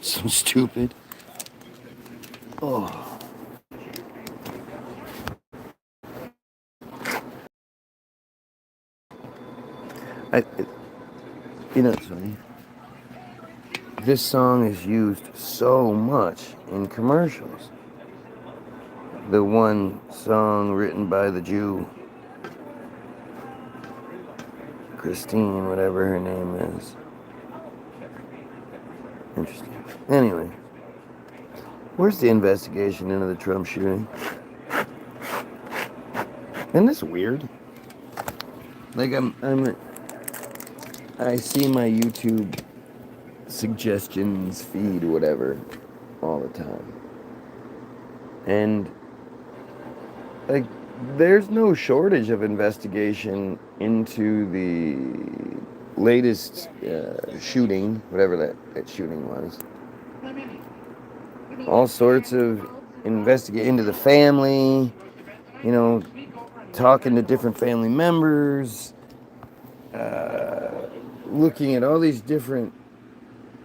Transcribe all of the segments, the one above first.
So stupid. Oh. I, it, it's funny. This song is used so much in commercials. The one song written by the Jew, Christine, whatever her name is. Interesting. Anyway, where's the investigation into the Trump shooting? Isn't this weird? Like I see my YouTube suggestions feed, whatever, all the time, and like there's no shortage of investigation into the latest shooting, whatever that shooting was. All sorts of investigate into the family, you know, talking to different family members, looking at all these different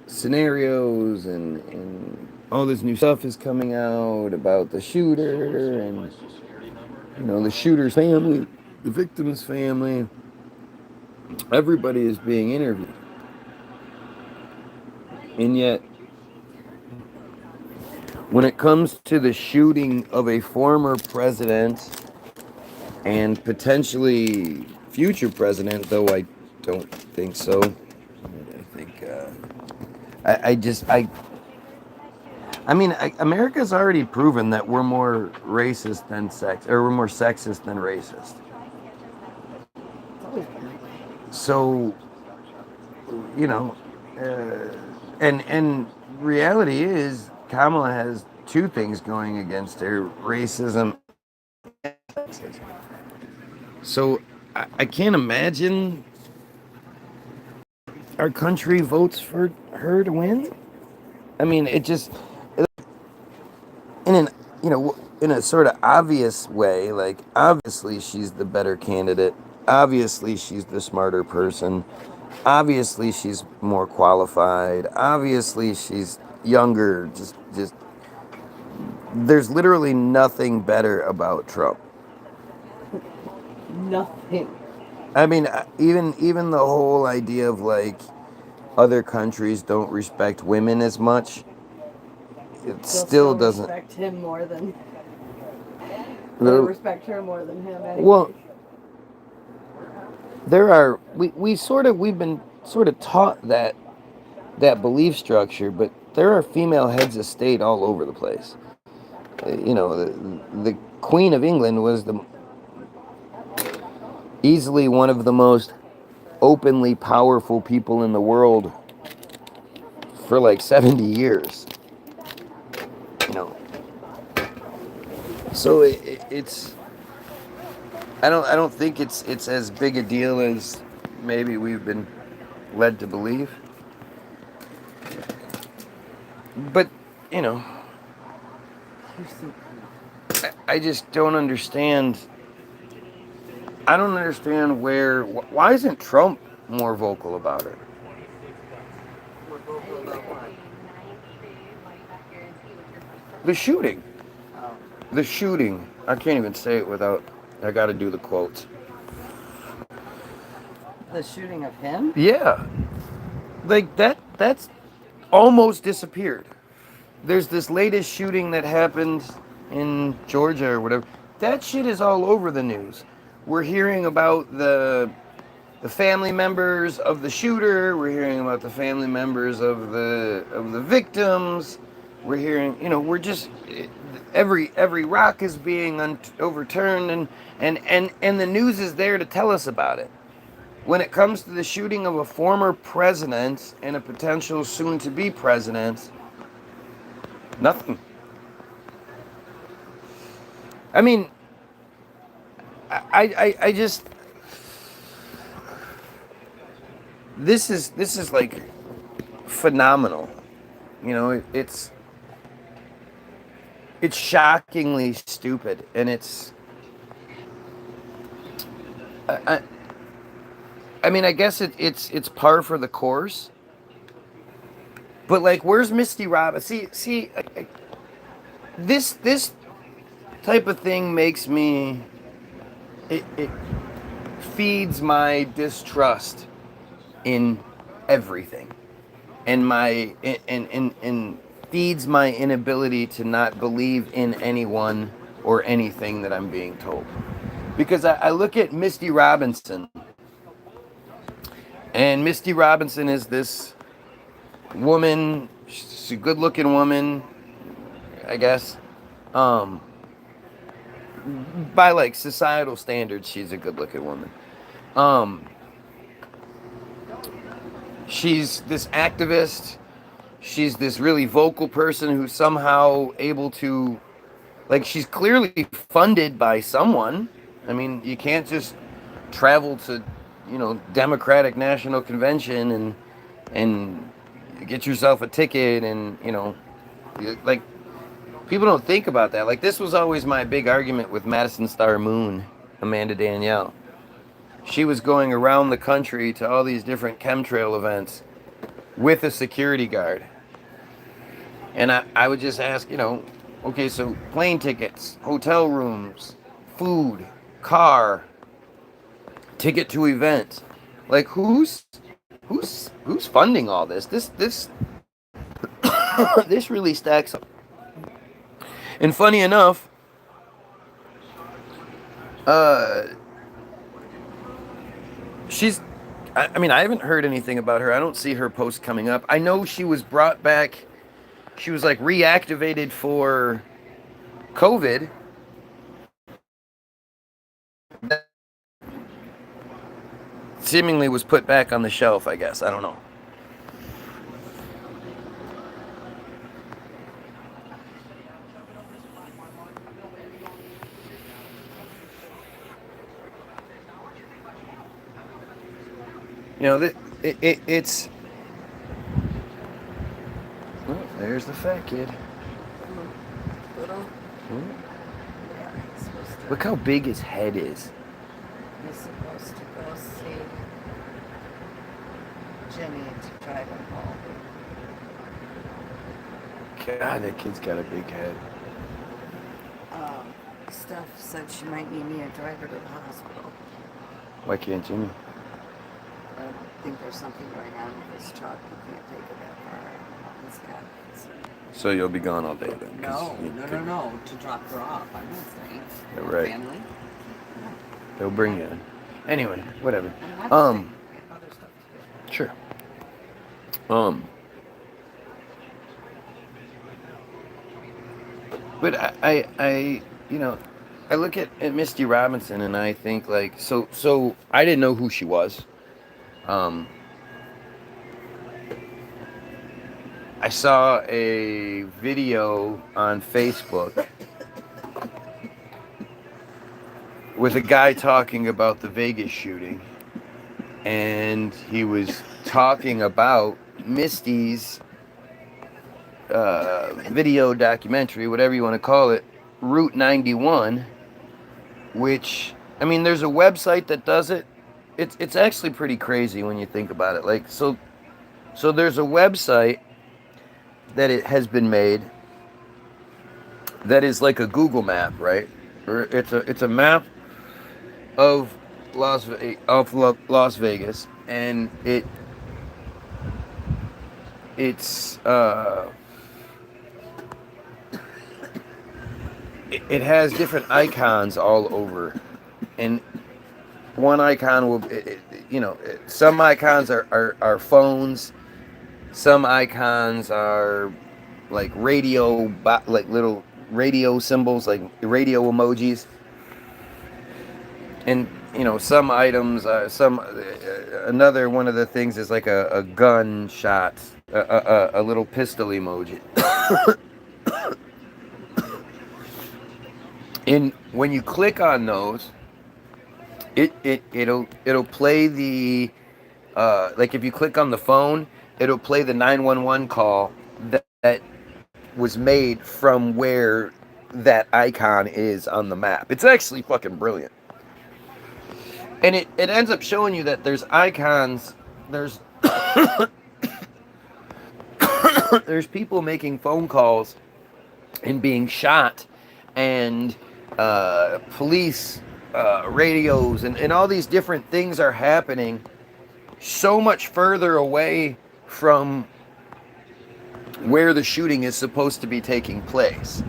scenarios, and all this new stuff is coming out about the shooter and the shooter's family, the victim's family. Everybody is being interviewed, and yet when it comes to the shooting of a former president and potentially future president, though I don't think so. I think America's already proven that we're more racist than we're more sexist than racist. So, you know, and reality is Kamala has two things going against her: racism and sexism. So I can't imagine our country votes for her to win. I mean, it just in an in a sort of obvious way, like obviously she's the better candidate. Obviously she's the smarter person. Obviously she's more qualified. Obviously she's younger. Just there's literally nothing better about Trump. Nothing. I mean, even the whole idea of like other countries don't respect women as much. It still doesn't respect him more than. Or respect her more than him. Anyway. Well, we've been sort of taught that belief structure, but there are female heads of state all over the place. The Queen of England was easily one of the most openly powerful people in the world for like 70 years. So it's I don't think it's as big a deal as maybe we've been led to believe. But I just don't understand. I don't understand why isn't Trump more vocal about it? The shooting. The shooting. I can't even say it without. I got to do the quotes. The shooting of him? Yeah. Like that's almost disappeared. There's this latest shooting that happened in Georgia or whatever. That shit is all over the news. We're hearing about the family members of the shooter. We're hearing about the family members of the victims. We're hearing, we're just every rock is being overturned, and the news is there to tell us about it. When it comes to the shooting of a former president and a potential soon-to-be president, nothing. I mean, I just this is like phenomenal. It's shockingly stupid, and it's I mean, I guess it's par for the course. But like, where's Misty Robbins? See, this type of thing makes me. It feeds my distrust in everything, and and feeds my inability to not believe in anyone or anything that I'm being told. Because I look at Misty Robinson, and Misty Robinson is this woman. She's a good-looking woman, I guess. Um, by like societal standards, she's a good-looking woman. Um, she's this activist. She's this really vocal person who's somehow able to, like, she's clearly funded by someone. I mean, you can't just travel to, Democratic National Convention and get yourself a ticket and, like, people don't think about that. Like, this was always my big argument with Madison Star Moon, Amanda Danielle. She was going around the country to all these different chemtrail events with a security guard. And I would just ask, okay, so plane tickets, hotel rooms, food, car, ticket to events. Like, who's funding all this? This this really stacks up. And funny enough, she's, I mean, I haven't heard anything about her. I don't see her post coming up. I know she was brought back. She was like reactivated for COVID. That seemingly was put back on the shelf, I guess. I don't know. It's. Oh, there's the fat kid. Little. Hmm? Yeah, he's supposed to. Look how big his head is. He's supposed to go see Jenny to drive him home. God, that kid's got a big head. Steph said she might need me to drive her to the hospital. Why can't Jimmy? I think there's something going on with his truck. He can't take it that far. He's got So you'll be gone all day then? No. To drop her off. I'm not saying. Yeah, right. Family. They'll bring you in. Anyway, whatever. I'm not saying we have other stuff to do. Sure. But I look at Misty Robinson and I think like, so I didn't know who she was. I saw a video on Facebook with a guy talking about the Vegas shooting, and he was talking about Misty's video documentary, whatever you want to call it, Route 91, which, I mean, there's a website that does it. It's actually pretty crazy when you think about it. Like, so there's a website that it has been made that is like a Google map, right? Or it's a map of Las Vegas, and it has different icons all over, and one icon will, some icons are phones, some icons are like like little radio symbols, like radio emojis, and some items, another one of the things is like a gun shot, a little pistol emoji. And when you click on those, it'll play the like if you click on the phone, it'll play the 911 call that was made from where that icon is on the map. It's actually fucking brilliant. And it ends up showing you that there's icons, there's there's people making phone calls and being shot, and police radios and all these different things are happening so much further away from where the shooting is supposed to be taking place.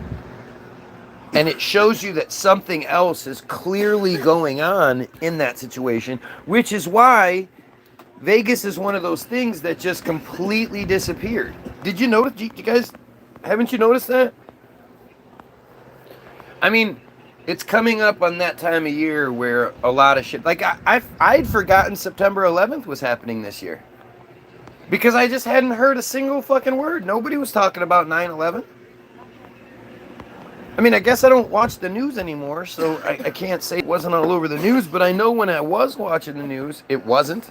And it shows you that something else is clearly going on in that situation, which is why Vegas is one of those things that just completely disappeared. Did you notice? You guys, haven't you noticed that? I mean, it's coming up on that time of year where a lot of shit, like I'd forgotten September 11th was happening this year. Because I just hadn't heard a single fucking word. Nobody was talking about 9/11. I mean, I guess I don't watch the news anymore, so I can't say it wasn't all over the news, but I know when I was watching the news, it wasn't.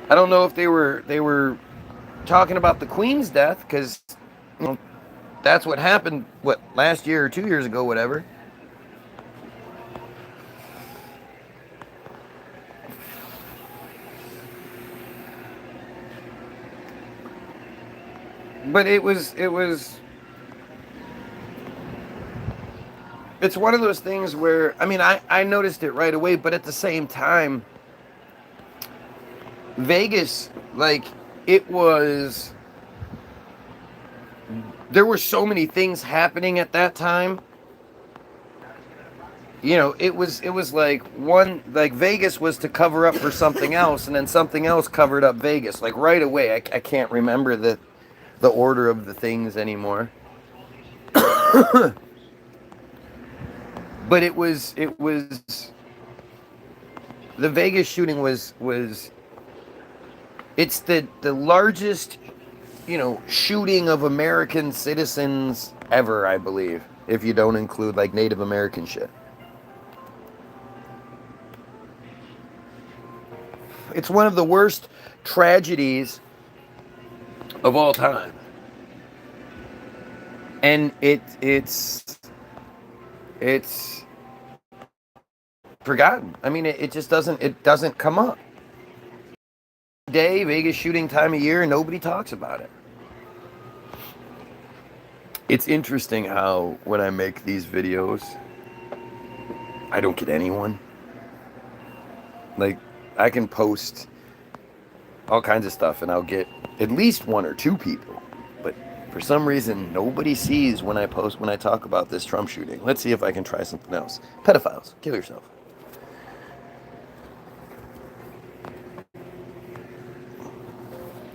I don't know if they were talking about the Queen's death, because, you know, that's what happened, last year or 2 years ago, whatever. But it's one of those things where, I mean, I noticed it right away, but at the same time, Vegas, like, there were so many things happening at that time. You know, it was like Vegas was to cover up for something else, and then something else covered up Vegas, like right away. I can't remember the order of the things anymore. But it was the Vegas shooting was it's the largest, you know, shooting of American citizens ever, I believe, if you don't include like Native American shit. It's one of the worst tragedies of all time. And it's forgotten. I mean, it just doesn't come up. Day, Vegas shooting time of year, nobody talks about it. It's interesting how when I make these videos, I don't get anyone. Like, I can post all kinds of stuff and I'll get at least one or two people. But for some reason, nobody sees when I talk about this Trump shooting. Let's see if I can try something else. Pedophiles, kill yourself.